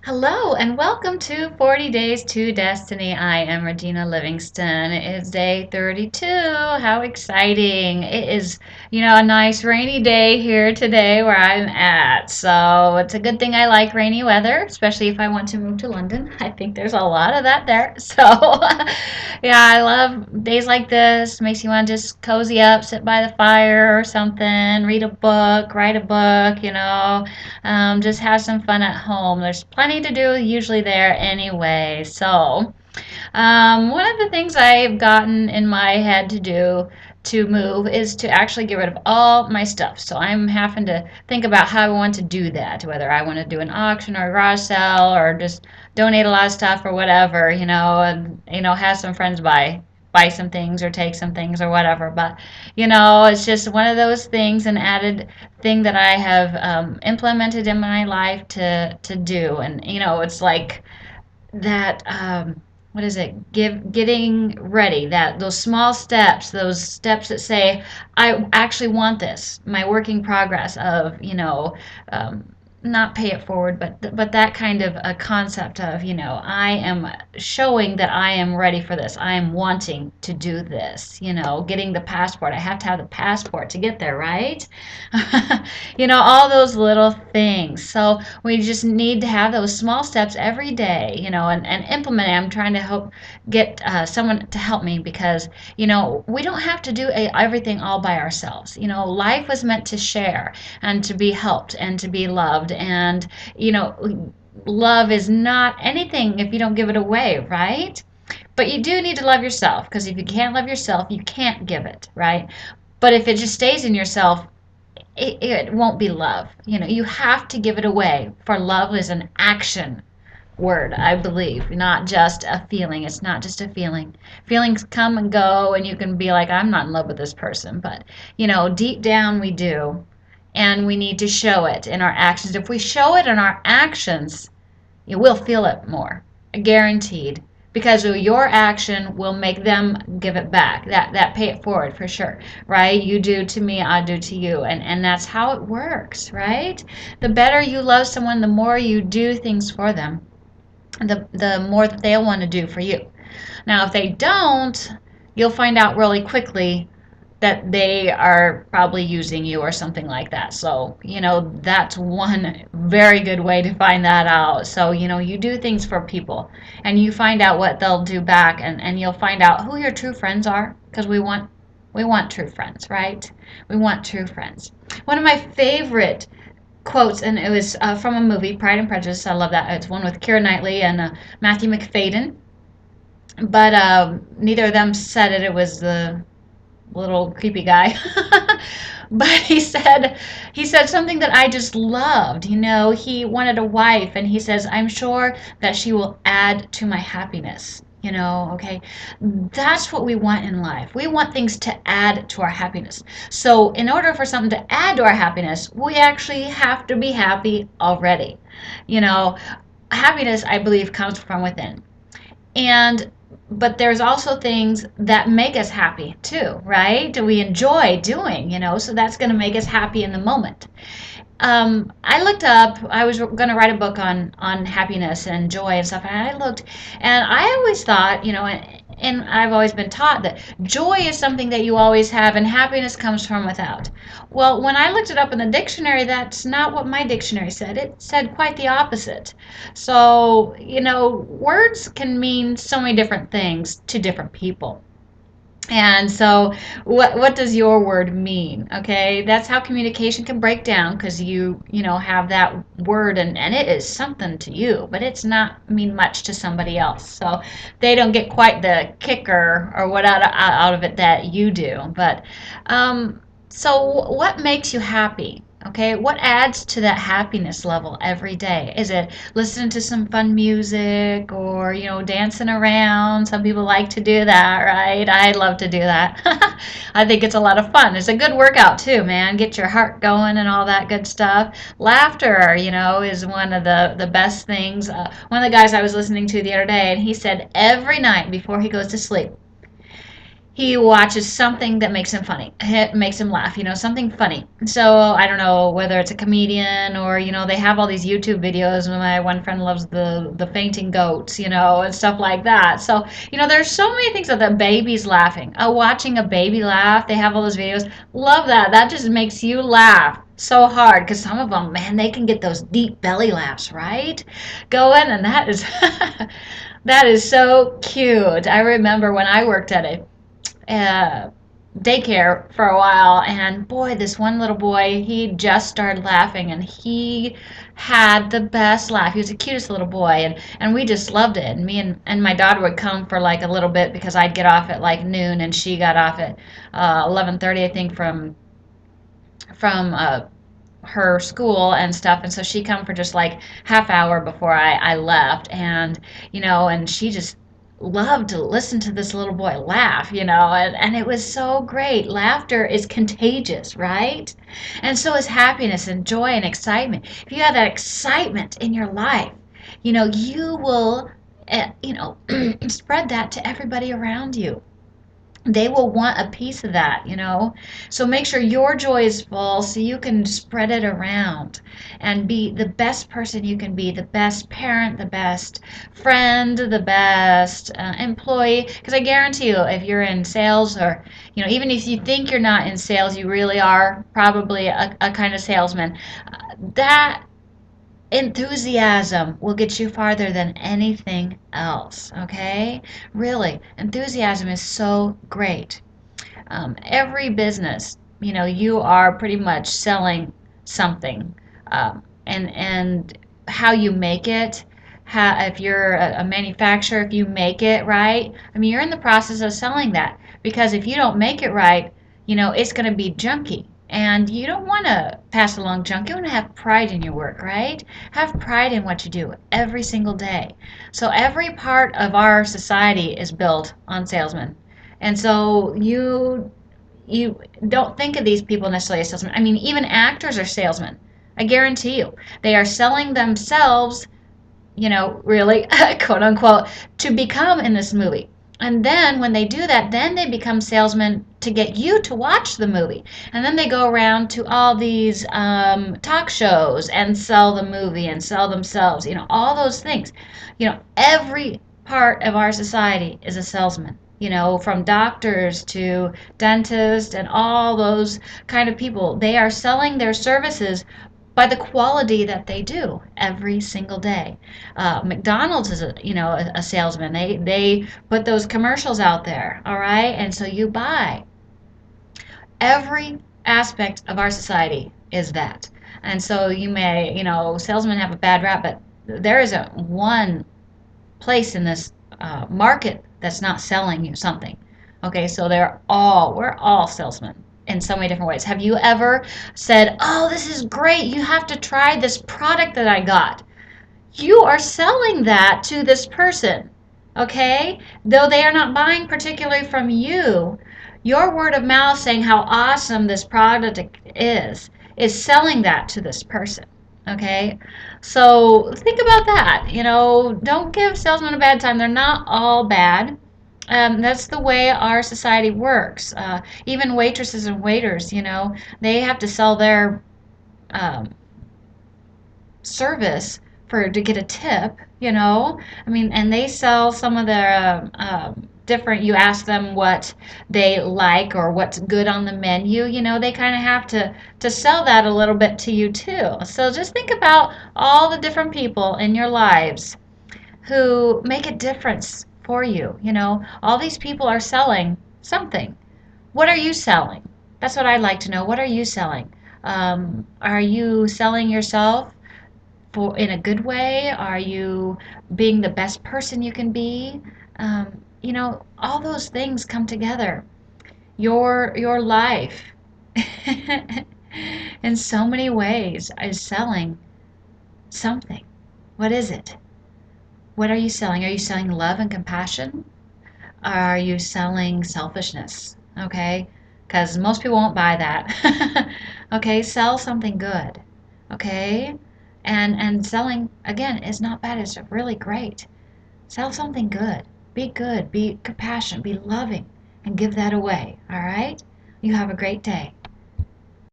Hello and welcome to 40 Days to Destiny. I am Regina Livingston. It is day 32. How exciting! It is, a nice rainy day here today where I'm at. So it's a good thing I like rainy weather, especially if I want to move to London. I think there's a lot of that there. So, yeah, I love days like this. Makes you want to just cozy up, sit by the fire or something, read a book, write a book, just have some fun at home. There's plenty to do usually there anyway. So, one of the things I've gotten in my head to do to move is to actually get rid of all my stuff. So I'm having to think about how I want to do that, whether I want to do an auction or a garage sale or just donate a lot of stuff or whatever, and have some friends buy some things or take some things or whatever. But it's just one of those things, an added thing that I have implemented in my life to do, and it's like that what is it, getting ready, that those steps that say I actually want this, my working progress of um, not pay it forward, but that kind of a concept of I am showing that I am ready for this, I am wanting to do this, getting the passport, I have to have the passport to get there, right? All those little things. So we just need to have those small steps every day, and implement it. I'm trying to get someone to help me because, we don't have to do everything all by ourselves. Life was meant to share and to be helped and to be loved. And, love is not anything if you don't give it away, right? But you do need to love yourself because if you can't love yourself, you can't give it, right? But if it just stays in yourself, it won't be love. You have to give it away. For love is an action word, I believe, not just a feeling. It's not just a feeling. Feelings come and go, and you can be like, I'm not in love with this person. But, deep down we do. And we need to show it in our actions. If we show it in our actions, you will feel it more, guaranteed, because your action will make them give it back. That pay it forward for sure, right? You do to me, I do to you, and that's how it works, right? The better you love someone, the more you do things for them, the more that they'll want to do for you. Now, if they don't, you'll find out really quickly that they are probably using you or something like that. So, that's one very good way to find that out. So, you do things for people and you find out what they'll do back, and you'll find out who your true friends are, because we want true friends, right? We want true friends. One of my favorite quotes, and it was from a movie, Pride and Prejudice. I love that. It's one with Keira Knightley and Matthew McFadden. But neither of them said it. It was the little creepy guy. But he said something that I just loved. He wanted a wife, and he says, I'm sure that she will add to my happiness. Okay, that's what we want in life. We want things to add to our happiness. So in order for something to add to our happiness, we actually have to be happy already. you know Happiness, I believe, comes from within. And but there's also things that make us happy too, right? We enjoy doing, so that's going to make us happy in the moment. I looked up. I was going to write a book on happiness and joy and stuff, and I looked, and I always thought, and I've always been taught that joy is something that you always have, and happiness comes from without. Well, when I looked it up in the dictionary, that's not what my dictionary said. It said quite the opposite. So, words can mean so many different things to different people. And so, what does your word mean? Okay, that's how communication can break down, because you have that word, and it is something to you, but it's not mean much to somebody else. So they don't get quite the kicker or what out of it that you do. But so what makes you happy? Okay, what adds to that happiness level every day? Is it listening to some fun music, or, dancing around? Some people like to do that, right? I love to do that. I think it's a lot of fun. It's a good workout too, man. Get your heart going and all that good stuff. Laughter, is one of the best things. One of the guys I was listening to the other day, and he said every night before he goes to sleep, he watches something that makes him funny, it makes him laugh, something funny. So I don't know whether it's a comedian or they have all these YouTube videos. My one friend loves the fainting goats, and stuff like that. So there's so many things that the baby's laughing. Watching a baby laugh, they have all those videos. Love that. That just makes you laugh so hard because some of them, man, they can get those deep belly laughs, right? Going, and that is that is so cute. I remember when I worked at a uh, daycare for a while, and boy, this one little boy, he just started laughing, and he had the best laugh. He was the cutest little boy, and we just loved it. And me and my daughter would come for like a little bit because I'd get off at like noon, and she got off at 11:30, I think, from her school and stuff, and so she come for just like half hour before I left, and and she just loved to listen to this little boy laugh, and it was so great. Laughter is contagious, right? And so is happiness and joy and excitement. If you have that excitement in your life, you will spread that to everybody around you. They will want a piece of that. So make sure your joy is full so you can spread it around and be the best person you can be, the best parent, the best friend, the best employee. Because I guarantee you, if you're in sales, or even if you think you're not in sales, you really are probably a kind of salesman. That enthusiasm will get you farther than anything else, okay? Really, enthusiasm is so great. Every business, you are pretty much selling something, and how you make it. If you're a manufacturer, if you make it right, I mean, you're in the process of selling that. Because if you don't make it right, it's going to be junky. And you don't want to pass along junk. You want to have pride in your work, right? Have pride in what you do every single day. So every part of our society is built on salesmen. And so you don't think of these people necessarily as salesmen. I mean, even actors are salesmen. I guarantee you. They are selling themselves, really, quote unquote, to become in this movie. And then when they do that, then they become salesmen to get you to watch the movie. And then they go around to all these talk shows and sell the movie and sell themselves, all those things. Every part of our society is a salesman. From doctors to dentists and all those kind of people. They are selling their services by the quality that they do every single day. McDonald's is a salesman. They put those commercials out there, all right, and so you buy. Every aspect of our society is that, and so you may salesmen have a bad rap, but there isn't one place in this market that's not selling you something. Okay, so we're all salesmen in so many different ways. Have you ever said, "Oh, this is great. You have to try this product that I got." You are selling that to this person. Okay? Though they are not buying particularly from you, your word of mouth saying how awesome this product is selling that to this person. Okay? So think about that. Don't give salesmen a bad time. They're not all bad. That's the way our society works. Even waitresses and waiters, they have to sell their um, service to get a tip. I mean, and they sell some of their different. You ask them what they like or what's good on the menu. They kind of have to sell that a little bit to you too. So just think about all the different people in your lives who make a difference for you. All these people are selling something. What are you selling? That's what I'd like to know. What are you selling? Are you selling yourself in a good way? Are you being the best person you can be? All those things come together. Your life, in so many ways, is selling something. What is it? What are you selling? Are you selling love and compassion? Are you selling selfishness? Okay? Because most people won't buy that. Okay? Sell something good. Okay? And selling, again, is not bad. It's really great. Sell something good. Be good. Be compassionate. Be loving. and give that away. All right? You have a great day.